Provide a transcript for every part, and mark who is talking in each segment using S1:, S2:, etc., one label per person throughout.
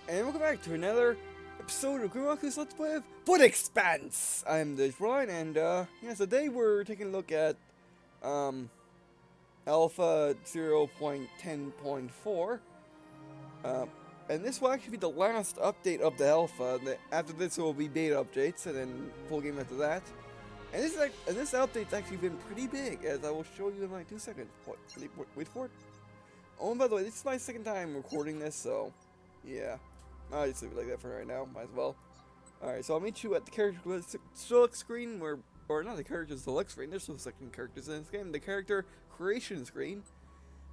S1: And welcome back to another episode of Green&Blue's Let's Play of VoidExpanse. I'm the Brian, and yeah, today we're taking a look at Alpha 0.10.4. And this will actually be the last update of the Alpha. After this, will be beta updates, and then full game after that. And this update's actually been pretty big, as I will show you in like 2 seconds. Wait for it. Oh, and by the way, this is my second time recording this, so yeah. I'll just leave it like that for right now, might as well. Alright, so I'll meet you at the character select screen, or not the character select screen, there's no second characters in this game, the character creation screen,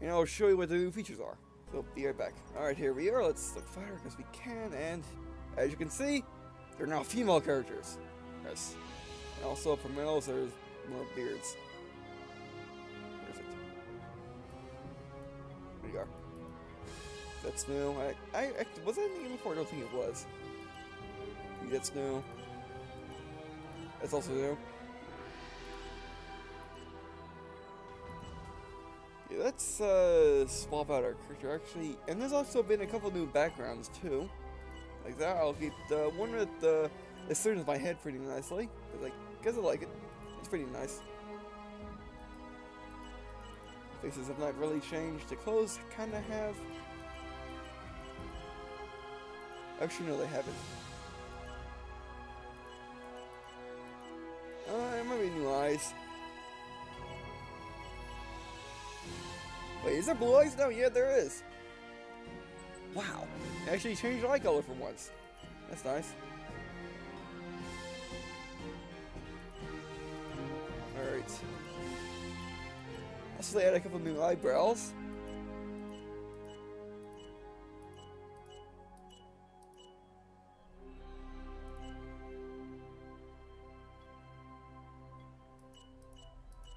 S1: and I'll show you what the new features are. So, be right back. Alright, here we are, let's look fire because we can, and as you can see, they're now female characters. Yes. And also, for males, there's more beards. Where is it? There you are. That's new. Was that in the game before? I don't think it was. That's new. That's also new. Yeah, let's swap out our character actually. And there's also been a couple new backgrounds too. Like that. I'll keep the one with it turns my head pretty nicely. Because I like it. It's pretty nice. Faces have not really changed. The clothes kind of have. Actually, no, they haven't. It might be new eyes. Wait, is there blue eyes now? Yeah, there is. Wow. They actually changed eye color for once. That's nice. Alright. Also, they added a couple new eyebrows.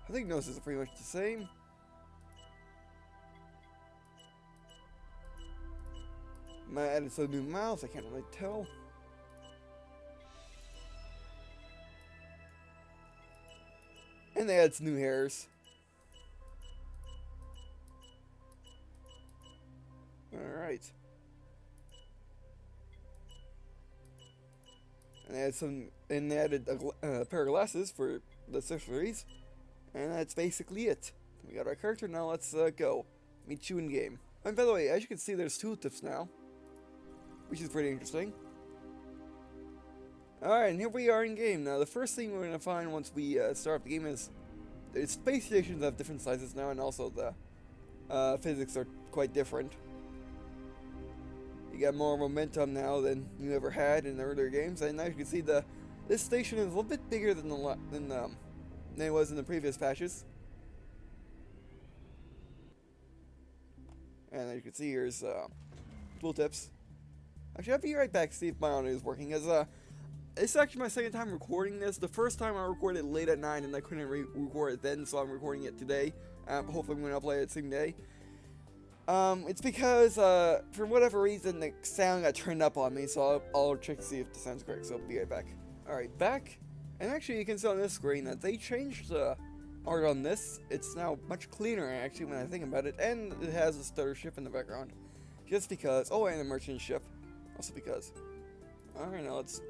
S1: I think noses are pretty much the same. Might add some new mouths, I can't really tell. And they add some new hairs. Alright. And they added a pair of glasses for the accessories. And that's basically it. We got our character, now let's go. Meet you in game. And by the way, as you can see, there's tooltips now. Which is pretty interesting. Alright, and here we are in game. Now, the first thing we're going to find once we start up the game is the space stations have different sizes now, and also the physics are quite different. You got more momentum now than you ever had in the earlier games, and now you can see this station is a little bit bigger than it was in the previous patches. And as you can see, here's tooltips. Actually, I'll be right back to see if my audio is working, as it's actually my second time recording this. The first time I recorded late at night and I couldn't record it then, so I'm recording it today. Hopefully I'm going to upload it the same day. It's because, for whatever reason, the sound got turned up on me, so I'll check to see if the sound's correct, so I'll be right back. Alright, back. And actually, you can see on this screen that they changed the art on this. It's now much cleaner, actually, when I think about it. And it has a stutter ship in the background. Just because. Oh, and a merchant ship. Also because. Alright, now let's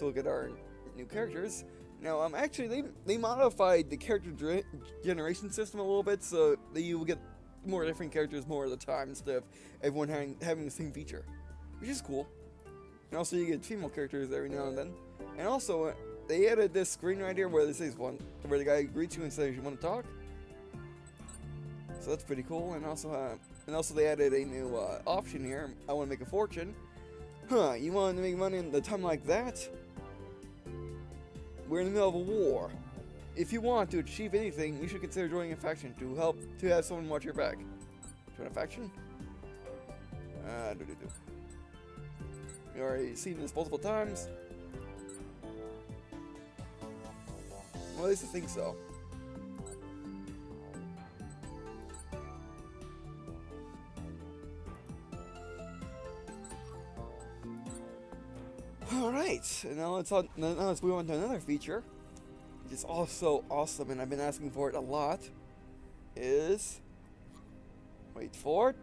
S1: look at our new characters. Now, actually, they modified the character generation system a little bit, so that you will get more different characters more of the time, instead of everyone having the same feature. Which is cool. And also, you get female characters every now and then. And also, they added this screen right here where this says where the guy greets you and says you want to talk. So that's pretty cool. And also they added a new option here. I want to make a fortune. Huh? You want to make money in a time like that? We're in the middle of a war. If you want to achieve anything, you should consider joining a faction to have someone watch your back. Join a faction? You already seen this multiple times. Well, at least I think so. Alright, and now let's move on to another feature, which is also awesome, and I've been asking for it a lot, wait for it,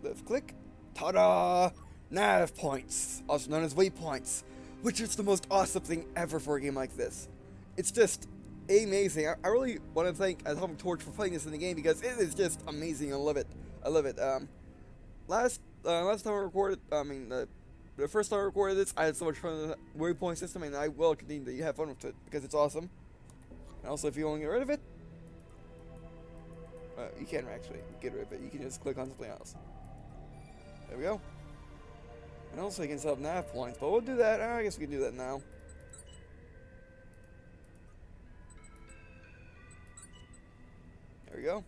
S1: left click, Ta-da! Nav points, also known as waypoints, which is the most awesome thing ever for a game like this. It's just amazing. I really want to thank Atomic Torch for putting this in the game because it is just amazing. I love it. I love it. Last time I recorded, the first time I recorded this, I had so much fun with the waypoint system, and I will continue to have fun with it because it's awesome. And also, if you want to get rid of it, you can actually get rid of it. You can just click on something else. There we go. And also, you can set up nav points, but we'll do that. I guess we can do that now. There we go.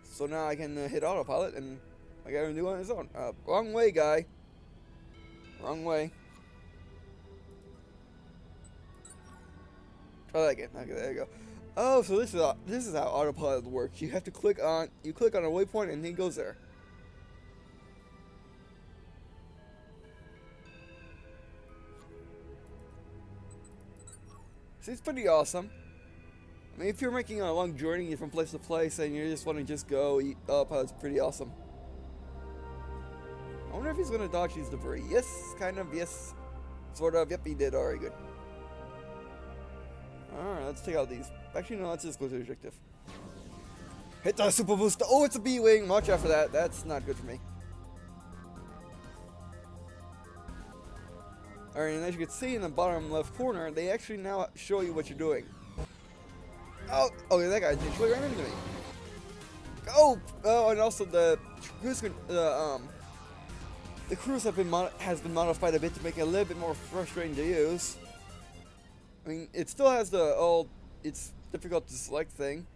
S1: So now I can hit autopilot, and I got to do it on his own. Wrong way, guy. Wrong way. Try that again. Okay, there you go. Oh, so this is how autopilot works. You have to click on a waypoint, and he goes there. So it's pretty awesome. I mean, if you're making a long journey from place to place and you just want to just go, autopilot's pretty awesome. I wonder if he's going to dodge these debris. Yes, kind of, yes. Sort of, yep, he did. Alright, good. Alright, let's take out these. Actually, no, let's just go to the objective. Hit the super booster. Oh, it's a B-Wing. Watch out for that. That's not good for me. Alright, and as you can see in the bottom left corner, they actually now show you what you're doing. Oh, okay, that guy actually ran into me. Oh, and also the cruise has been modified a bit to make it a little bit more frustrating to use. I mean, it still has the old, it's difficult to select thing.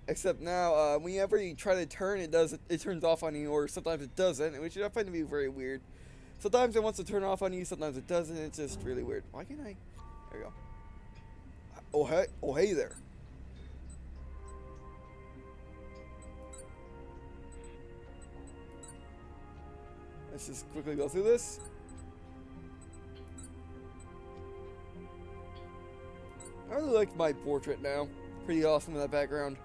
S1: Except now, whenever you try to turn, it turns off on you, or sometimes it doesn't, which I find to be very weird. Sometimes it wants to turn off on you, sometimes it doesn't. It's just really weird. Why can't I? There we go. Oh hey there. Let's just quickly go through this. I really like my portrait now. Pretty awesome in that background.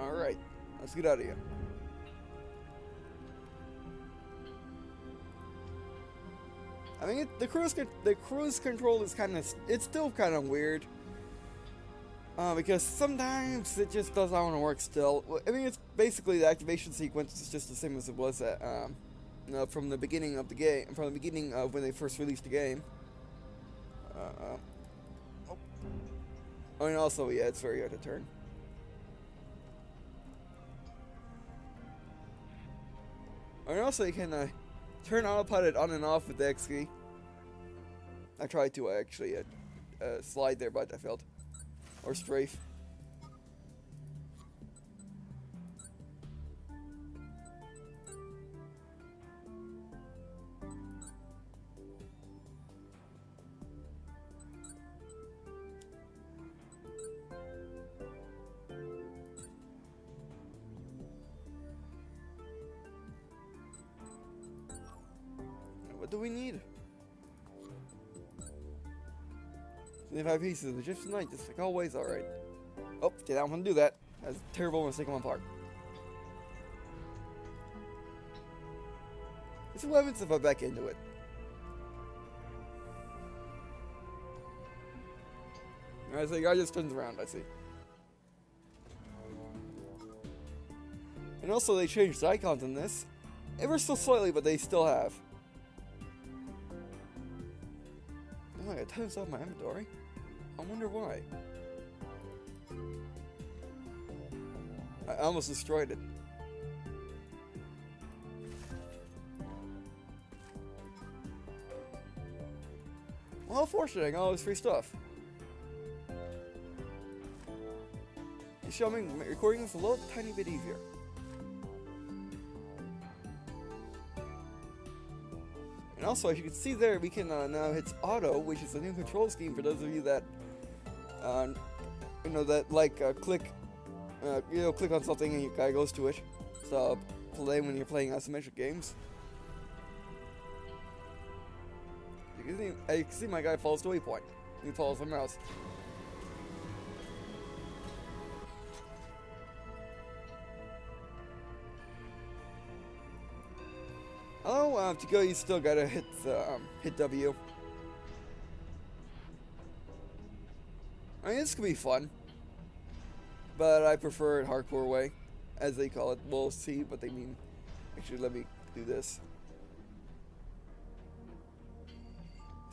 S1: Alright, let's get out of here. I mean, the cruise control is it's still kind of weird. Because sometimes it just does not want to work still. I mean, it's basically the activation sequence is just the same as it was at, from the beginning of the game, from the beginning of when they first released the game. Oh, and also, yeah, it's very hard to turn. And also, you can turn autopilot on and off with the X key. I tried to actually slide there, but I failed. Or strafe. What do we need? 25 pieces of the Gypsy Knight, just like always, alright. Oh, yeah, I don't want to do that. That's a terrible mistake on my part. It's 11 if I back into it. Alright, so the guy just turns around, I see. And also, they changed the icons in this. Ever so slightly, but they still have. Oh, I got tons off my inventory. I wonder why. I almost destroyed it. Well, how fortunate I got all this free stuff. It's showing recording this a little tiny bit easier. And also, as you can see there, we can now hit auto, which is a new control scheme for those of you that, click on something and your guy goes to it. So play when you're playing isometric games. You can see my guy follows the waypoint. Let me pause the mouse. Oh, to go, you still gotta hit W. I mean, this could be fun, but I prefer it hardcore way, as they call it. We'll see what they mean. Actually, let me do this.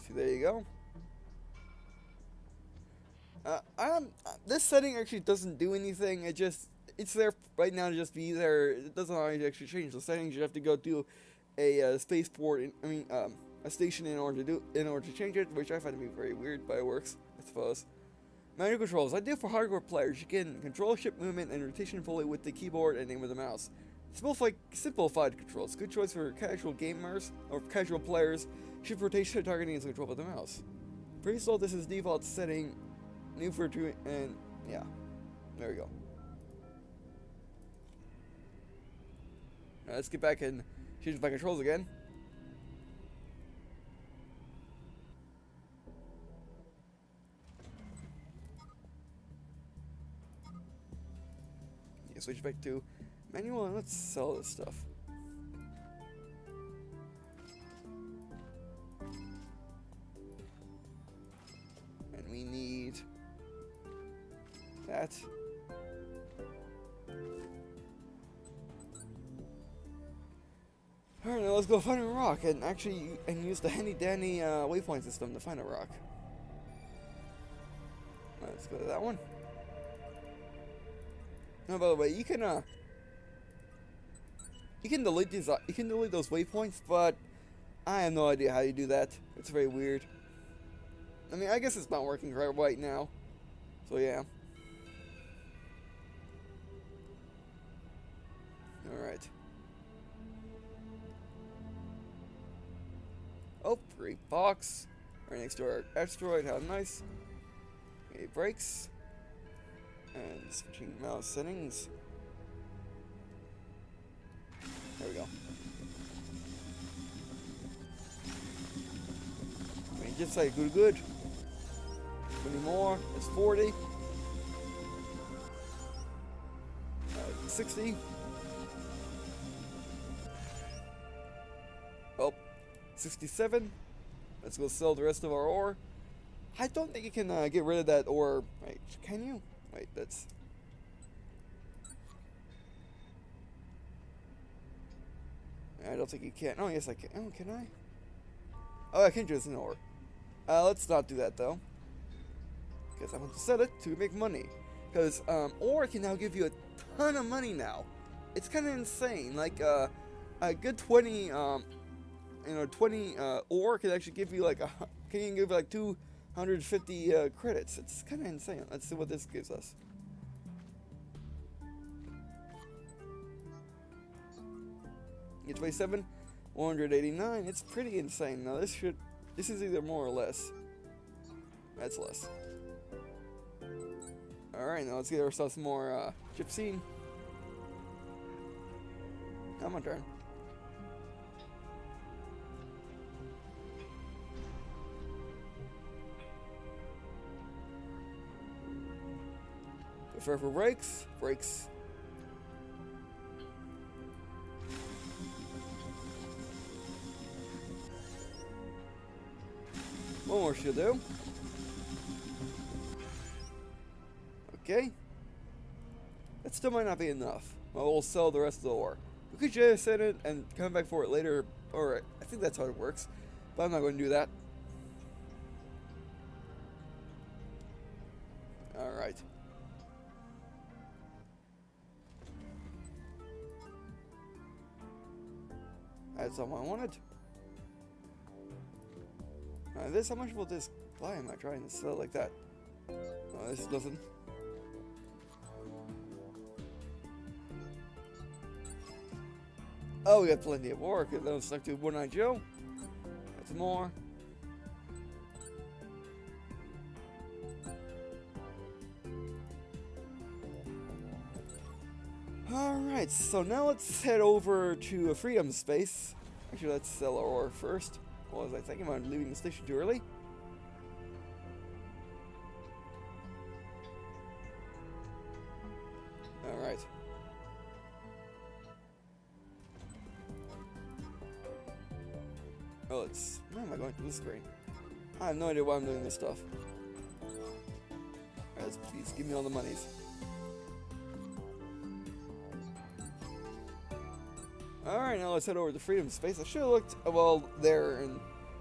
S1: See, there you go. This setting actually doesn't do anything. It's there right now to just be there. It doesn't allow you to actually change the settings. You have to go to a spaceport. A station in order to change it, which I find to be very weird, but it works, I suppose. Manual controls. Ideal for hardcore players. You can control ship movement and rotation fully with the keyboard and aim with the mouse. Simplified controls. Good choice for casual gamers or casual players. Ship rotation, targeting, is controlled with the mouse. Pre-installed. This is default setting. New for two, and yeah, there we go. Now let's get back and change my controls again. Yeah, switch back to manual and let's sell this stuff. And we need that. Alright, now let's go find a rock and use the handy dandy waypoint system to find a rock. Let's go to that one. Now, by the way, you can delete these. You can delete those waypoints, but I have no idea how you do that. It's very weird. I mean, I guess it's not working right now. So yeah. Alright. Oh, great box. Right next to our asteroid. How nice. Okay, brakes. And switching mouse settings. There we go. I mean, just like good. 20 more. It's 40. 60. Oh, 67. Let's go sell the rest of our ore. I don't think you can get rid of that ore. Wait, can you? Wait, that's... I don't think you can. Oh, yes, I can. Oh, can I? Oh, I can just an ore. Let's not do that, though. Because I want to sell it to make money. Because ore can now give you a ton of money now. It's kind of insane. Like, a good 20, 20 ore can actually give you like can give you like 250 credits. It's kind of insane. Let's see what this gives us. Get 27, 189. It's pretty insane. Now this is either more or less. That's less. All right, now let's get ourselves some more gypsine. Now my turn. Prefer for brakes. One more should do. Okay. That still might not be enough. Well, we'll sell the rest of the ore. We could just send it and come back for it later. Or I think that's how it works. But I'm not going to do that. Alright. That's all I wanted. How much will this buy? Am I trying to sell it like that? No, this is nothing. Oh, we got plenty of work. That was stuck to One Eye Joe. That's more. Alright, so now let's head over to a freedom space. Actually, let's sell our ore first. What was I thinking about leaving the station too early? so it's... Why am I going through this screen? I have no idea why I'm doing this stuff. Alright, please give me all the monies. Alright, now let's head over to Freedom Space. I should have looked, well, there and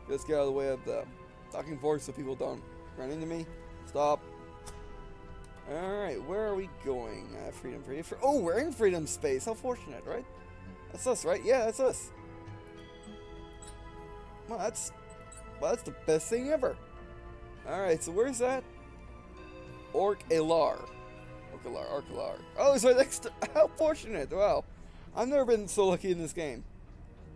S1: just get out of the way of the docking port so people don't run into me. Stop. Alright, where are we going? Freedom. Oh, we're in Freedom Space. How fortunate, right? That's us, right? Yeah, that's us. Well, that's the best thing ever. Alright, so where's that? Ork-Elar. Oh, it's right next to... How fortunate. Wow. I've never been so lucky in this game.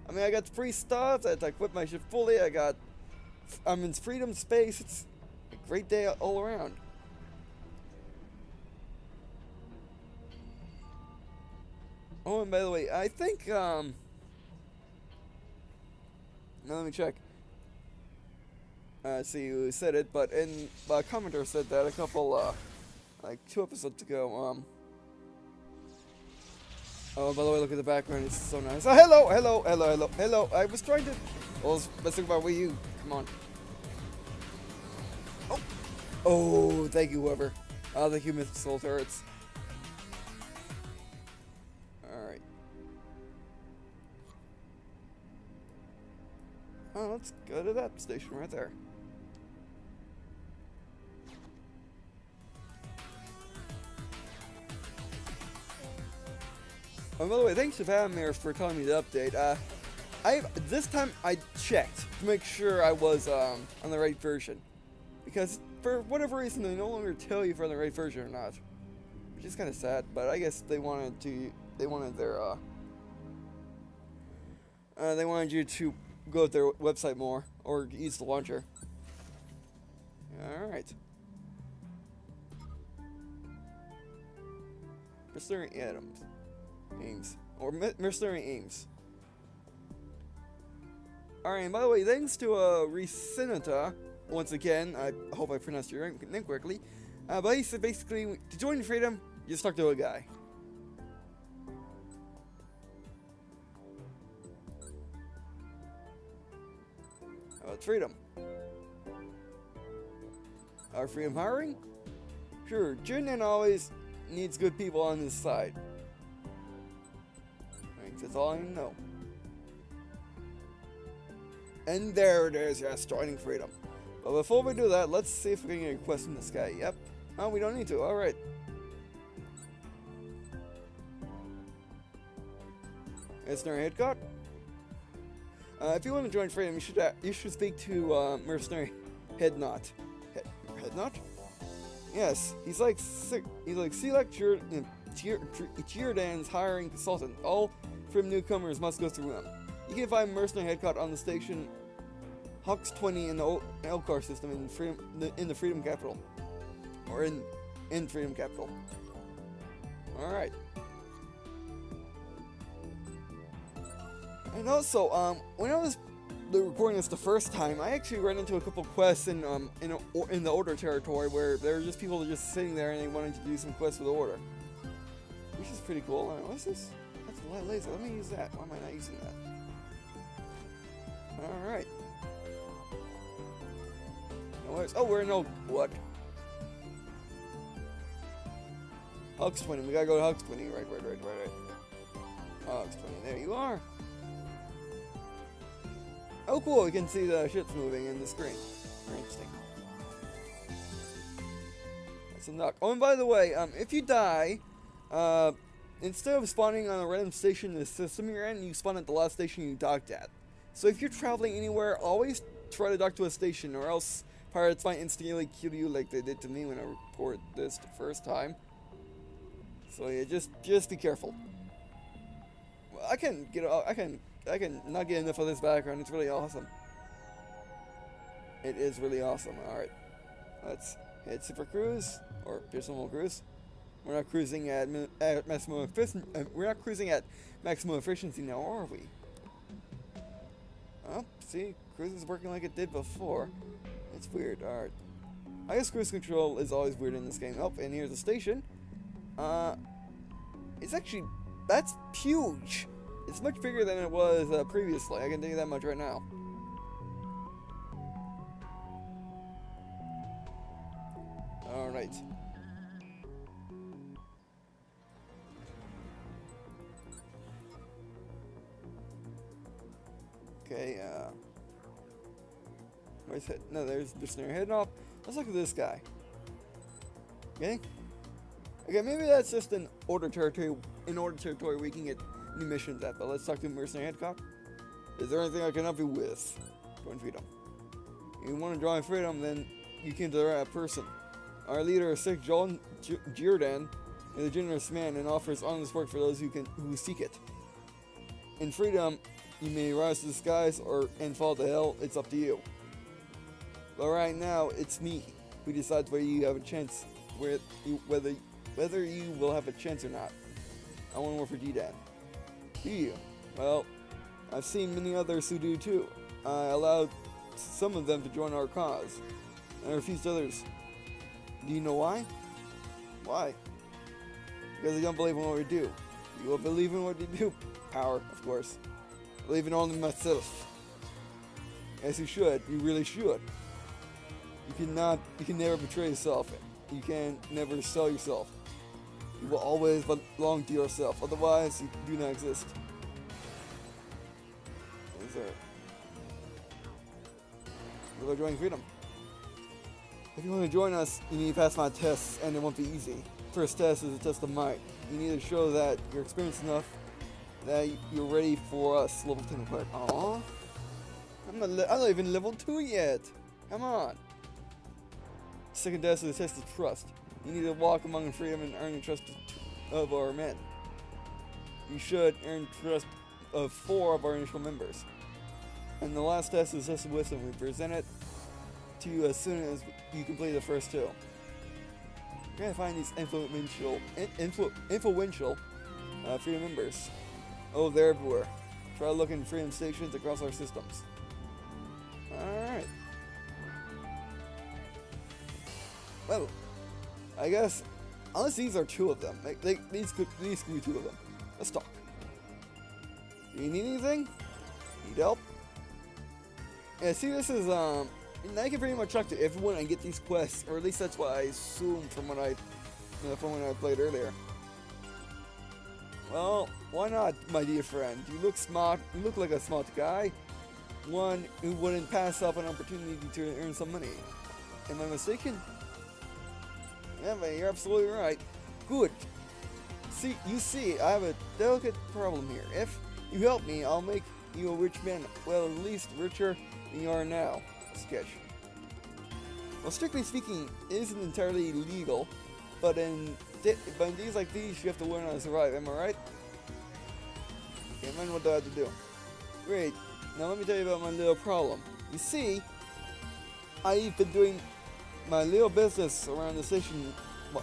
S1: I mean, I got free stuff. I equipped my ship fully. I'm in Freedom Space. It's a great day all around. Oh, and by the way, I think, now let me check. See who said it, but a commenter said that a couple, like 2 episodes ago, oh, by the way, look at the background, it's so nice. Oh, hello. I was trying to, I was messing about with you. Come on. Oh, thank you, whoever. Oh, thank you, missile turrets. Alright. Oh, let's go to that station right there. Oh, by the way, thanks to Vamir for telling me the update. This time I checked to make sure I was on the right version, because for whatever reason they no longer tell you if you're on the right version or not, which is kind of sad. But I guess they wanted you to go to their website more or use the launcher. All right. Mercenary Aims. Or Mercenary Aims. Alright, and by the way, thanks to Resinata, once again, I hope I pronounced your name correctly, but he said basically, to join Freedom, you just talk to a guy. How about Freedom? Are Freedom hiring? Sure, Jin always needs good people on his side. That's all I know. And there it is, yes, joining Freedom. But before we do that, let's see if we can get a quest from this guy. Yep. Oh, we don't need to. Alright. Mercenary Headcott. If you want to join Freedom, you should speak to Mercenary Headknot. Headknot? Yes, he's like Select Jordan's hiring consultant. All Freedom newcomers must go through him. You can find Mercenary Headcott on the station Hawks 20 in the Elcar system in the Freedom Capital. Or in Freedom Capital. Alright. And also, when I was recording this the first time, I actually ran into a couple quests in the Order territory where there were just people just sitting there and they wanted to do some quests with the Order. Which is pretty cool. What's this? That's a light laser. Let me use that. Why am I not using that? Alright. Oh, we're in what? Hawks 20. We gotta go to Hawks 20. Right. Hawks 20. There you are. Oh, cool. We can see the ships moving in the screen. Very interesting. That's a knock. Oh, and by the way, if you die, instead of spawning on a random station in the system you're in, you spawn at the last station you docked at. So if you're traveling anywhere, always try to dock to a station, or else pirates might instantly kill you like they did to me when I recorded this the first time. So yeah, just be careful. Well, I can not get enough of this background. It's really awesome. It is really awesome. All right, let's hit Super Cruise or Personal Cruise. We're not cruising at maximum efficiency. We're not cruising at maximum efficiency now, are we? Oh, see, cruise is working like it did before. It's weird. All right. I guess cruise control is always weird in this game. Oh, and here's the station. It's actually, that's huge. It's much bigger than it was previously. I can tell you that much right now. Alright. Okay, where's it? No, there's the snare heading off. Let's look at this guy. Okay? Okay, maybe that's just an order territory we can get new missions at, but let's talk to Mercenary Headcock. Is there anything I can help you with? Join Freedom. If you want to join Freedom, then you came to the right person. Our leader, Sick Jordan, is a generous man and offers honest work for those who seek it. In Freedom, you may rise to the skies and fall to hell. It's up to you. But right now, it's me who decides whether you have a chance, whether you will have a chance or not. I want to work for G-Dan. Do you? Well, I've seen many others who do too. I allowed some of them to join our cause, and I refused others. Do you know why? Why? Because they don't believe in what we do. You will believe in what you do? Power, of course. Believe in only myself. As you should. You really should. You can never betray yourself. You can never sell yourself. You will always belong to yourself. Otherwise, you do not exist. What is there? What about joining Freedom? If you want to join us, you need to pass my tests, and it won't be easy. First test is a test of might. You need to show that you're experienced enough that you're ready for us. Level 10 required. Aww. I'm not even level 2 yet. Come on. Second test is a test of trust. You need to walk among Freedom and earn the trust of our men. You should earn trust of 4 of our initial members. And the last test is a test of wisdom. We present it to you as soon as you complete the first 2. You're gonna find these influential Freedom members. Oh, they're everywhere. Try looking Freedom stations across our systems. Alright. Well, I guess, unless these are 2 of them. These could be 2 of them. Let's talk. Do you need anything? Need help? Yeah, see, this is, I can pretty much talk to everyone and get these quests, or at least that's what I assumed from when I played earlier. Well, why not, my dear friend? You look smart. You look like a smart guy. One who wouldn't pass up an opportunity to earn some money. Am I mistaken? Yeah, but you're absolutely right. Good. See, I have a delicate problem here. If you help me, I'll make you a rich man. Well, at least richer than you are now. Sketch. Well, strictly speaking, it isn't entirely legal, but in days like these, you have to learn how to survive. Am I right? Okay, man, what do I have to do? Great. Now let me tell you about my little problem. You see, I've been doing my little business around the station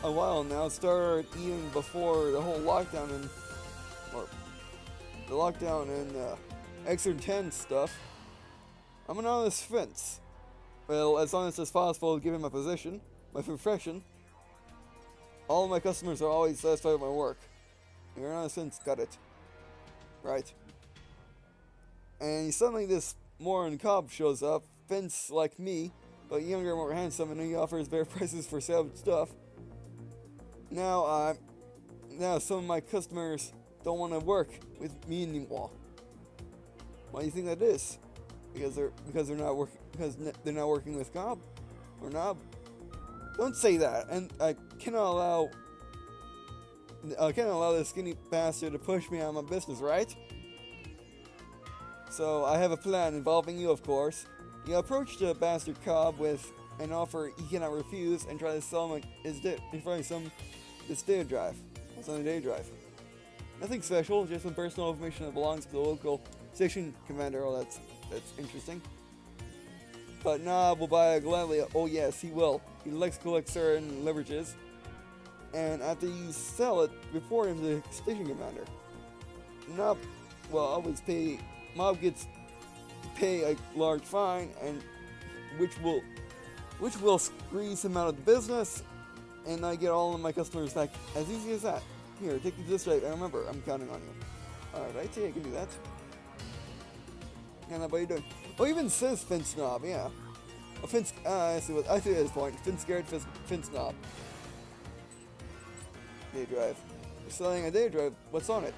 S1: a while now. It started even before the whole lockdown and Extra 10 stuff. I'm an honest fence. Well, as honest as possible given my position, my profession. All of my customers are always satisfied with my work. You're an honest fence, got it. Right. And suddenly this moron cob shows up, fence like me, but younger, more handsome, and he offers better prices for salvage stuff. Now some of my customers don't want to work with me anymore. Why do you think that is? Because they're not working with Cobb or Knob. Don't say that. And I cannot allow this skinny bastard to push me out of my business, right? So I have a plan involving you, of course. You approach the bastard Cobb with an offer he cannot refuse and try to sell him his day drive. It's on a day drive. Nothing special, just some personal information that belongs to the local station commander. Oh, that's interesting. But Knob will buy it gladly. Oh yes, he will. He likes to collect certain leverages. And after you sell it, report him to the station commander. Knob gets to pay a large fine, and which will squeeze him out of the business, and I get all of my customers back as easy as that. Here, take this right, and remember, I'm counting on you. Alright, I can do that. And what are you doing? Oh, even says Fence Knob, yeah. A fin, I see his point. Fin scared, fin snob. Day drive. You're selling a day drive. What's on it?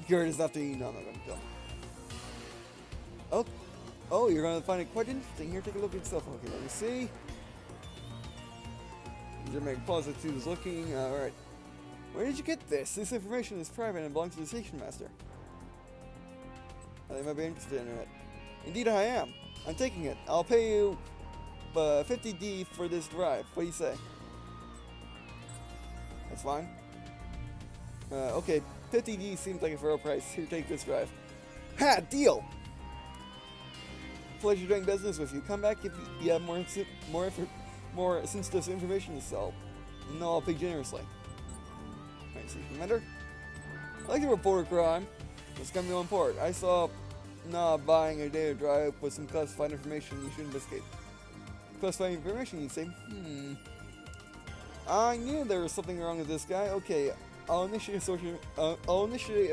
S1: Garrett is after you. No, I'm not gonna go. Oh, you're gonna find it quite interesting. Here, take a look at yourself. Okay, let me see. Jermaine Closet 2 is looking. Alright. Where did you get this? This information is private and belongs to the station master. They might be interested in it. Indeed, I am. I'm taking it. I'll pay you 50D for this drive. What do you say? That's fine. Okay, 50D seems like a fair price. Here, take this drive. Ha! Deal! Pleasure doing business with you. Come back if you have more sensitive information to sell. No, I'll pay generously. Alright, see, remember? I like to report a crime. It's gonna be on port. I saw buying a data drive with some classified information you should investigate. Classified information, you say? I knew there was something wrong with this guy. Okay, I'll initiate a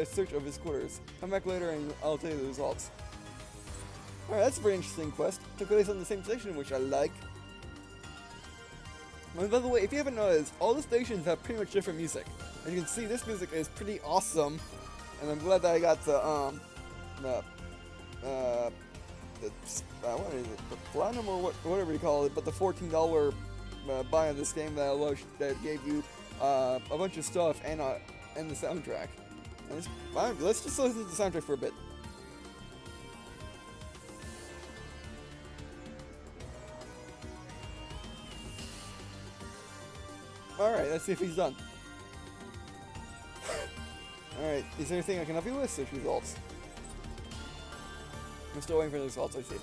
S1: search of his quarters. Come back later and I'll tell you the results. Alright, that's a very interesting quest. Took place on the same station, which I like. And by the way, if you haven't noticed, all the stations have pretty much different music. As you can see, this music is pretty awesome. And I'm glad that I got the, what is it? The platinum or whatever you call it, but the $14 buy of this game that gave you a bunch of stuff and the soundtrack. And let's just listen to the soundtrack for a bit. Alright, let's see if he's done. Alright, is there anything I can help you with? Search results. I'm still waiting for the results, I see.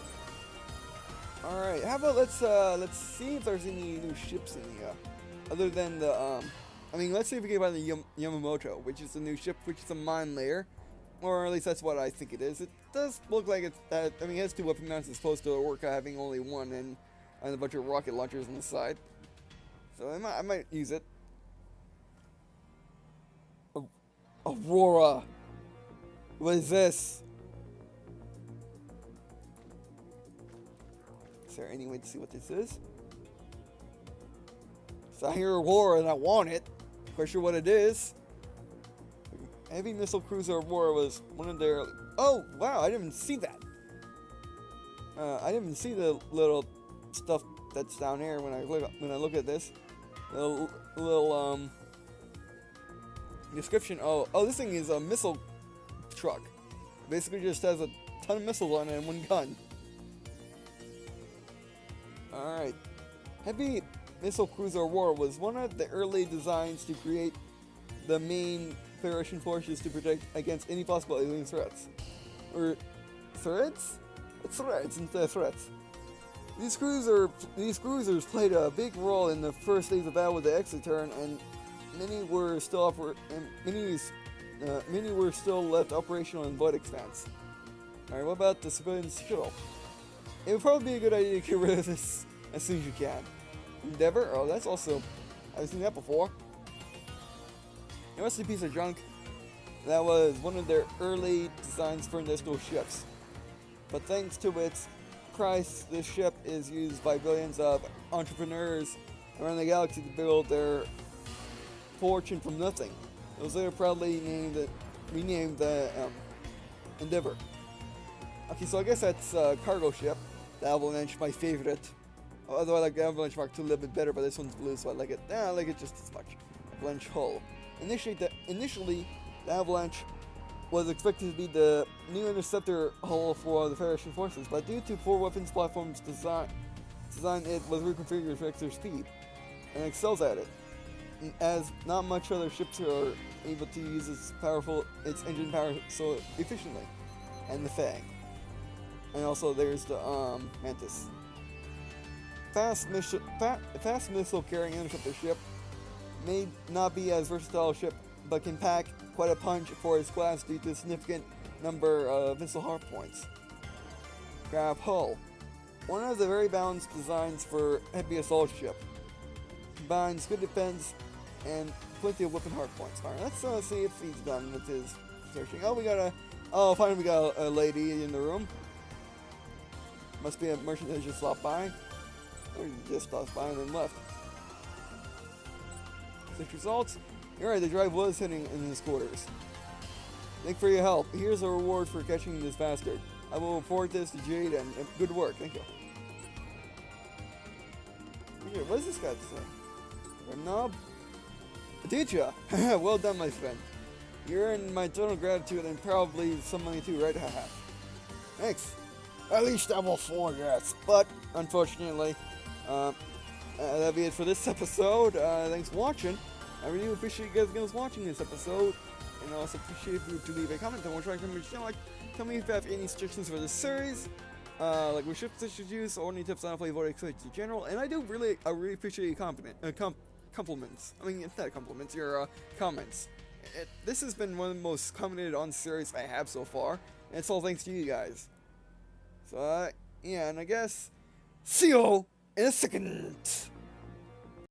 S1: Alright, how about let's see if there's any new ships in the, other than the, let's see if we can buy the Yamamoto, which is a new ship, which is a mine layer. Or at least that's what I think it is. It does look like it's, it has two weapon mounts as opposed to work having only one and a bunch of rocket launchers on the side. So I might use it. Aurora. What is this? Is there any way to see what this is? So I hear Aurora and I want it. Quite sure what it is. Heavy missile cruiser Aurora was one of their. Oh wow! I didn't even see that. I didn't even see the little stuff that's down here when I look at this. The little description. Oh, this thing is a missile truck. Basically, just has a ton of missiles on it and one gun. All right, heavy missile cruiser Aurora was one of the early designs to create the main Federation forces to protect against any possible alien threats. Or threats? Threats instead of threats. These cruisers played a big role in the first days of battle with the Exeturn, and many were still left operational in VoidExpanse. Alright, what about the civilian shuttle? It would probably be a good idea to get rid of this as soon as you can. Endeavor? Oh, that's also... I've seen that before. It was a piece of junk. That was one of their early designs for industrial ships. But thanks to its price, this ship is used by billions of entrepreneurs around the galaxy to build their fortune from nothing. It was later proudly renamed the Endeavor. Okay, so I guess that's a cargo ship. The Avalanche, my favorite. Although I like the Avalanche Mark II a little bit better, but this one's blue, so I like it. I like it just as much. Avalanche hull. Initially, the Avalanche was expected to be the new interceptor hull for the Federation forces, but due to poor weapons platforms design, it was reconfigured for extra speed, and excels at it, as not much other ships are able to use its engine power so efficiently. And the Fang. And also there's the Mantis. Fast missile carrying interceptor ship may not be as versatile a ship, but can pack quite a punch for its class due to a significant number of missile hard points. Grab hull. One of the very balanced designs for heavy assault ship. Combines good defense and plenty of weapon hard points. Alright, let's see if he's done with his searching. Finally we got a lady in the room. Must be a merchant that just stopped by. Or he just stopped by and then left. 6 results. Alright, the drive was hitting in his quarters. Thank for your help. Here's a reward for catching this bastard. I will report this to Jade and good work. Thank you. Okay, what does this guy say? Knob? Teacher! Well done, my friend. You earned my eternal gratitude and probably some money too, right? Haha. Thanks. At least I will forget. But, unfortunately, that'll be it for this episode. Thanks for watching. I really appreciate you guys watching this episode. And I also appreciate if you were to leave a comment. Don't try to tell me if you have any suggestions for this series. Like which ships I should use, or any tips on how to play VoidExpanse in general. And I really appreciate your compliments. I mean, it's not compliments, your comments. This has been one of the most commented on series I have so far. And it's all thanks to you guys. So, yeah, and I guess, see you in a second.